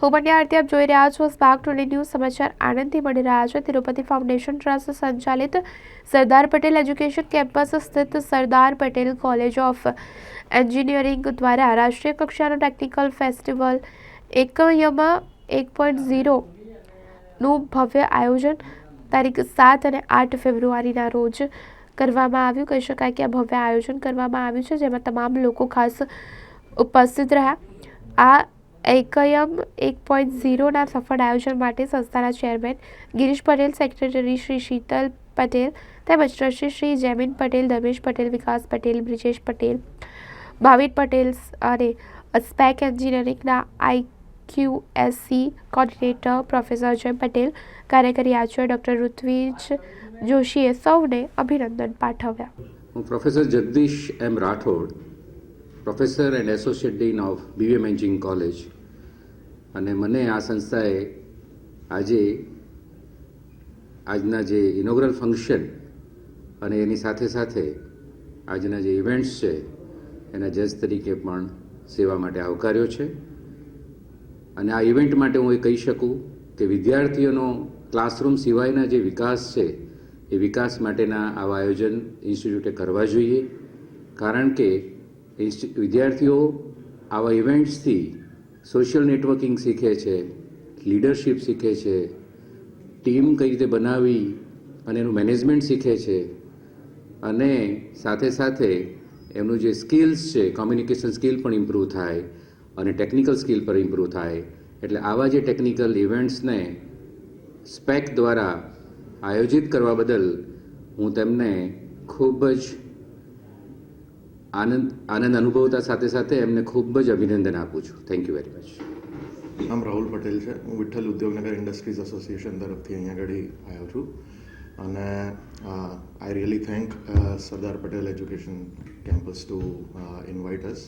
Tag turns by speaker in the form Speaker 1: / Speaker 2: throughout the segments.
Speaker 1: હું પંડ્યા આરતી આપ જોઈ રહ્યા છો સ્પાર્ક 20 ન્યૂઝ સમાચાર આણંદથી મળી રહ્યા છે। તિરુપતિ ફાઉન્ડેશન ટ્રસ્ટ સંચાલિત સરદાર પટેલ એજ્યુકેશન કેમ્પસ સ્થિત સરદાર પટેલ કોલેજ ઓફ એન્જિનિયરિંગ દ્વારા રાષ્ટ્રીય કક્ષાનો ટેકનિકલ ફેસ્ટિવલ એકયમ 1.0 નું ભવ્ય આયોજન તારીખ 7 અને 8 ફેબ્રુઆરીના રોજ કરવામાં આવ્યું। કહી શકાય કે આ ભવ્ય આયોજન કરવામાં આવ્યું છે, જેમાં તમામ લોકો ખાસ ઉપસ્થિત રહ્યા। આ એકયમ 1.0 ના સફળ આયોજન માટે સંસ્થાના ચેરમેન ગિરીશ પટેલ, સેક્રેટરી શ્રી શીતલ પટેલ તેમજ ટ્રસ્ટી શ્રી જૈમિન પટેલ, ધર્મેશ પટેલ, વિકાસ પટેલ, બ્રિજેશ પટેલ, ભાવિન પટેલ અને સ્પેક એન્જિનિયરિંગના IQSC કોર્ડિનેટર પ્રોફેસર જય પટેલ, કાર્યકારી આચાર્ય ડૉક્ટર ઋત્વિજ જોશીએ સૌને અભિનંદન પાઠવ્યા।
Speaker 2: હું professor Jagdish M Rathod, professor and associate dean of BVM engineering college, અને મને આ સંસ્થાએ આજના જે ઇનોગ્રલ ફંક્શન અને એની સાથે સાથે આજના જે ઇવેન્ટ્સ છે એના જજ તરીકે પણ સેવા માટે આવકાર્યો છે। અને આ ઇવેન્ટ માટે હું એ કહી શકું કે વિદ્યાર્થીઓનો ક્લાસરૂમ સિવાયના જે વિકાસ છે એ વિકાસ માટેના આવા આયોજન ઇન્સ્ટિટ્યૂટે કરવા જોઈએ, કારણ કે વિદ્યાર્થીઓ આવા ઇવેન્ટ્સથી સોશિયલ નેટવર્કિંગ શીખે છે, લીડરશિપ શીખે છે, ટીમ કઈ રીતે બનાવવી અને એનું મેનેજમેન્ટ શીખે છે, અને સાથે સાથે એમનું જે સ્કિલ્સ છે, કોમ્યુનિકેશન સ્કિલ પણ ઇમ્પ્રૂવ થાય અને ટેકનિકલ સ્કિલ પર ઇમ્પ્રૂવ થાય। એટલે આવા જે ટેકનિકલ ઇવેન્ટ્સને સ્પેક દ્વારા આયોજિત કરવા બદલ હું તેમને ખૂબ જ આનંદ અનુભવતા સાથે સાથે એમને ખૂબ જ અભિનંદન આપું છું। Thank you very much.
Speaker 3: નામ રાહુલ પટેલ છે। હું વિઠ્ઠલ ઉદ્યોગનગર ઇન્ડસ્ટ્રીઝ એસોસિએશન તરફથી અહીંયા આગળ આવ્યો છું, અને I really thank Sardar Patel education campus to invite us,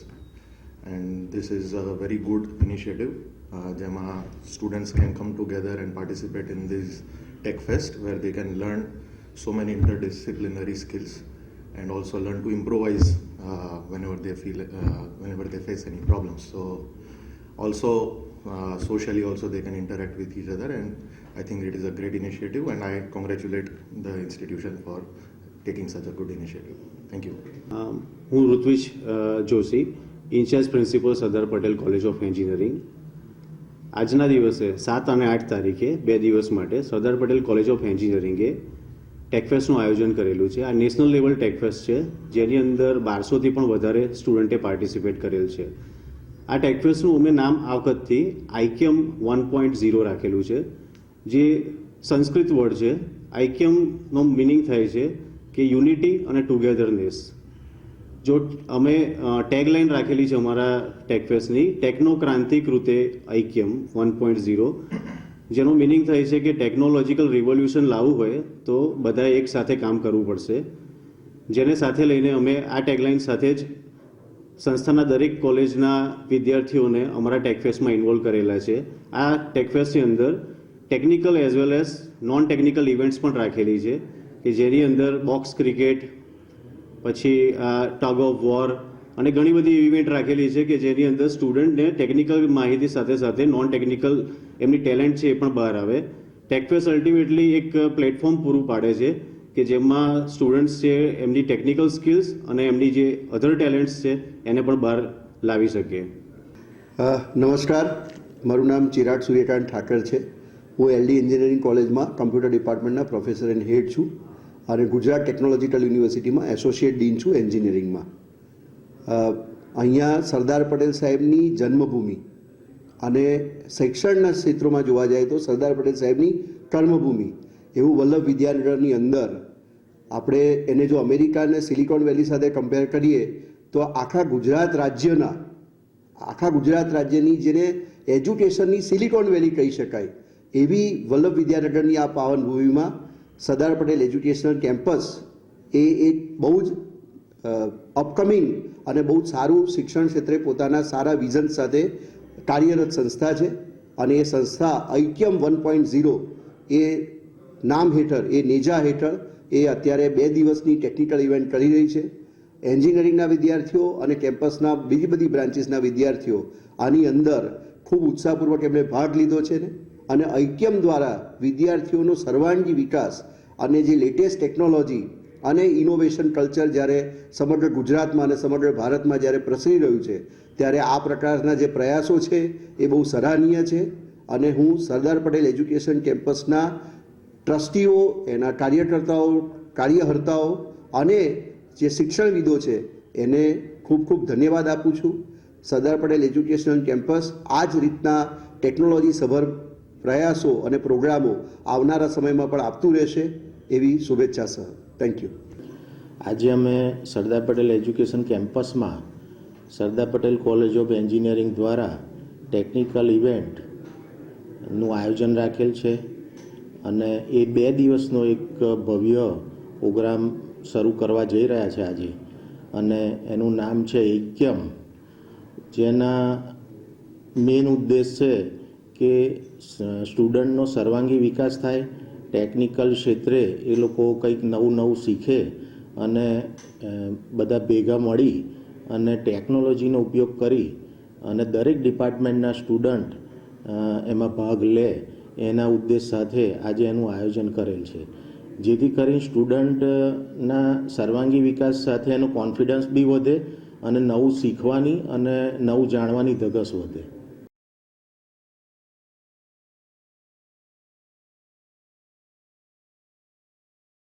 Speaker 3: and this is a very good initiative જેમાં students can come together and participate in this tech fest where they can learn so many interdisciplinary skills and also learn to improvise whenever they face any problems. So also socially also they can interact with each other, and I think it is a great initiative, and I congratulate the institution for taking such a good initiative. Thank you.
Speaker 4: હું Rutvij Joshi, in charge principal Sardar Patel college of engineering. આજના દિવસે 7 અને 8 તારીખે 2 દિવસ માટે Sardar Patel college of એન્જિનિયરિંગે ટેકફેસ્ટનું આયોજન કરેલું છે। આ નેશનલ લેવલ ટેકફેસ્ટ છે, જેની અંદર 1200થી પણ વધારે સ્ટુડન્ટે પાર્ટિસિપેટ કરેલ છે। આ ટેકફેસ્ટનું અમે નામ આ વખતથી આઈક્યમ 1.0 રાખેલું છે, જે સંસ્કૃત વર્ડ છે। આઈક્યમનો મિનિંગ થાય છે કે યુનિટી અને ટુગેધરનેસ। જો અમે ટેગલાઇન રાખેલી છે અમારા ટેકફેસ્ટની, ટેકનોક્રાંતિ કૃતે આઈક્યમ 1.0, જેનો મિનિંગ થાય છે કે ટેકનોલોજીકલ રિવોલ્યુશન લાવવું હોય તો બધાએ એક સાથે કામ કરવું પડશે, જેને સાથે લઈને અમે આ ટેગલાઇન સાથે જ સંસ્થાના દરેક કોલેજના વિદ્યાર્થીઓને અમારા ટેકફેસ્ટમાં ઇન્વોલ્વ કરેલા છે। આ ટેકફેસ્ટની અંદર technical as well as non technical events પણ રાખેલી છે, કે જેની અંદર બોક્સ ક્રિકેટ, પછી ટગ ઓફ વોર અને ઘણી બધી ઇવેન્ટ રાખેલી છે, કે જેની અંદર સ્ટુડન્ટને ટેકનિકલ માહિતી સાથે સાથે નોન ટેકનિકલ એમની ટેલેન્ટ છે એ પણ બહાર આવે। ટેકફેસ્ટ અલ્ટિમેટલી એક પ્લેટફોર્મ પૂરું પાડે છે કે જેમાં સ્ટુડન્ટ્સ છે એમની ટેકનિકલ સ્કિલ્સ અને એમની જે અધર ટેલેન્ટ્સ છે એને પણ બહાર લાવી શકે।
Speaker 5: નમસ્કાર, મારું નામ ચિરાગ સૂર્યકાંત ઠાકર છે। હું LD એન્જિનિયરિંગ કોલેજમાં કમ્પ્યુટર ડિપાર્ટમેન્ટના પ્રોફેસર એન્ડ હેડ છું, અને ગુજરાત ટેકનોલોજીકલ યુનિવર્સિટીમાં એસોસિએટ ડીન છું એન્જિનિયરિંગમાં। અહીંયા સરદાર પટેલ સાહેબની જન્મભૂમિ અને શિક્ષણના ક્ષેત્રોમાં જોવા જાય તો સરદાર પટેલ સાહેબની કર્મભૂમિ એવું વલ્લભ વિદ્યાનગરની અંદર આપણે એને જો અમેરિકા અને સિલિકોન વેલી સાથે કમ્પેર કરીએ તો આખા ગુજરાત રાજ્યની જેને એજ્યુકેશનની સિલિકોન વેલી કહી શકાય એવી વલ્લભ વિદ્યાનગરની આ પાવન ભૂમિમાં સરદાર પટેલ એજ્યુકેશનલ કેમ્પસ એ એક બહુ જ અપકમિંગ અને બહુ જ સારું શિક્ષણ ક્ષેત્રે પોતાના સારા વિઝન સાથે કાર્યરત સંસ્થા છે, અને એ સંસ્થા આઈક્યમ 1.0 એ નામ હેઠળ, એ નેજા હેઠળ એ અત્યારે 2 દિવસની ટેકનિકલ ઇવેન્ટ કરી રહી છે। એન્જિનિયરિંગના વિદ્યાર્થીઓ અને કેમ્પસના બીજી બધી બ્રાન્ચીસના વિદ્યાર્થીઓ આની અંદર ખૂબ ઉત્સાહપૂર્વક એમણે ભાગ લીધો છે ને અને ઐક્યમ દ્વારા વિદ્યાર્થીઓનો સર્વાંગી વિકાસ અને જે લેટેસ્ટ ટેકનોલોજી અને ઇનોવેશન કલ્ચર જ્યારે સમગ્ર ગુજરાતમાં અને સમગ્ર ભારતમાં જ્યારે પ્રસરી રહ્યું છે ત્યારે આ પ્રકારના જે પ્રયાસો છે એ બહુ સરાહનીય છે અને હું સરદાર પટેલ એજ્યુકેશન કેમ્પસના ટ્રસ્ટીઓ, એના કાર્યકર્તાઓ, કાર્યહર્તાઓ અને જે શિક્ષણવિદો છે એને ખૂબ ખૂબ ધન્યવાદ આપું છું. સરદાર પટેલ એજ્યુકેશન કેમ્પસ આ જ રીતના ટેકનોલોજી સભર પ્રયાસો અને પ્રોગ્રામો આવનારા સમયમાં પણ આપતું રહેશે એવી શુભેચ્છા સહ. Thank you.
Speaker 6: આજે અમે સરદાર પટેલ એજ્યુકેશન કેમ્પસમાં સરદાર પટેલ કોલેજ ઓફ એન્જિનિયરિંગ દ્વારા ટેકનિકલ ઇવેન્ટનું આયોજન રાખેલ છે અને એ 2 દિવસનો એક ભવ્ય પ્રોગ્રામ શરૂ કરવા જઈ રહ્યા છે આજે અને એનું નામ છે ઐક્યમ, જેના મેઇન ઉદ્દેશ છે કે સ્ટુડન્ટનો સર્વાંગી વિકાસ થાય, ટેકનિકલ ક્ષેત્રે એ લોકો કંઈક નવું શીખે અને બધા ભેગા મળી અને ટેકનોલોજીનો ઉપયોગ કરી અને દરેક ડિપાર્ટમેન્ટના સ્ટુડન્ટ એમાં ભાગ લે એના ઉદ્દેશ સાથે આજે એનું આયોજન કરેલ છે, જેથી કરીને સ્ટુડન્ટના સર્વાંગી વિકાસ સાથે એનો કોન્ફિડન્સ બી વધે અને નવું શીખવાની અને નવું જાણવાની ધગશ વધે.